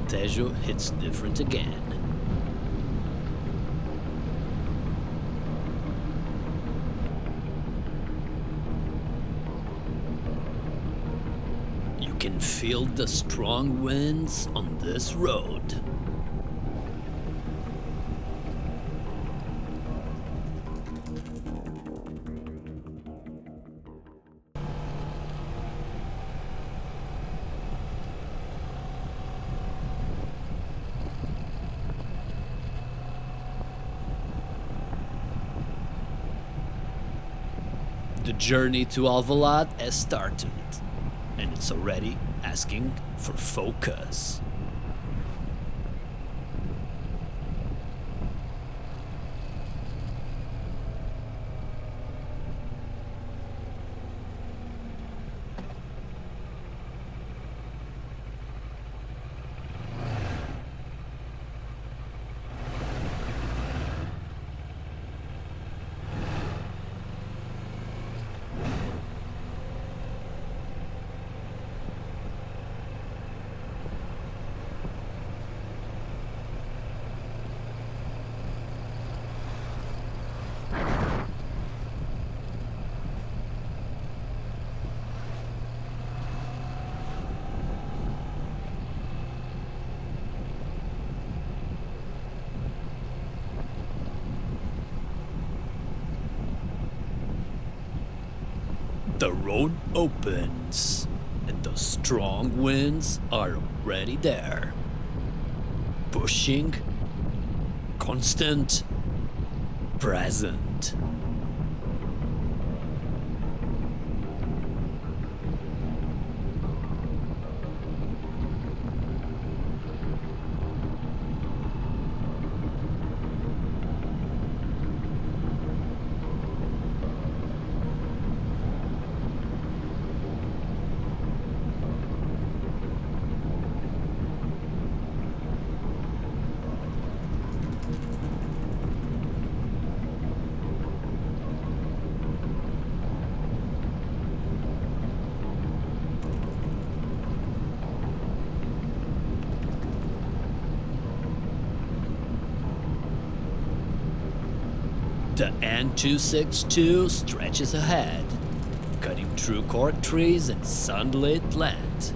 Alentejo hits different again. You can feel the strong winds on this road. The journey to Alvalade has started, and it's already asking for focus. The road opens, and the strong winds are already there. Pushing, constant, present. The N262 stretches ahead, cutting through cork trees and sunlit land.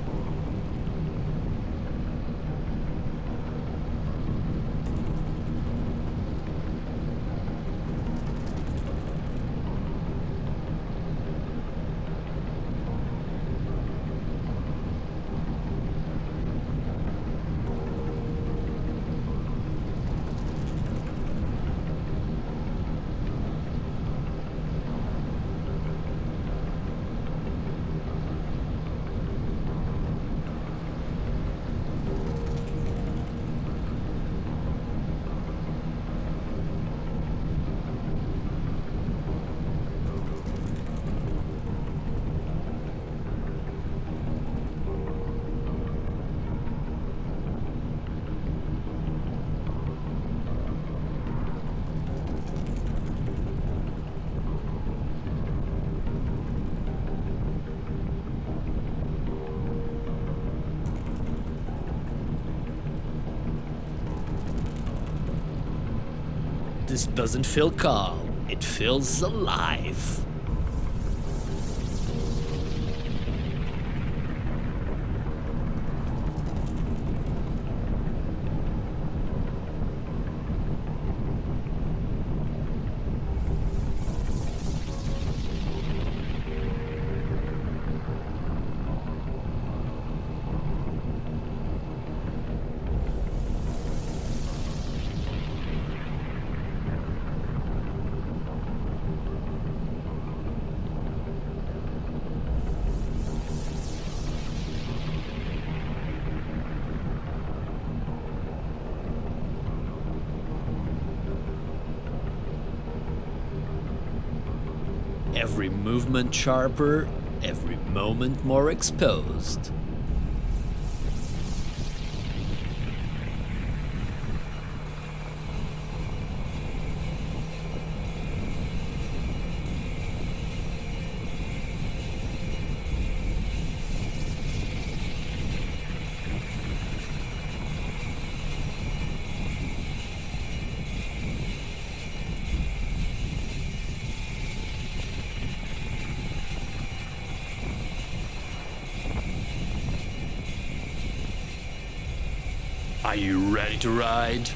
This doesn't feel calm, it feels alive. Every movement sharper, every moment more exposed. Are you ready to ride?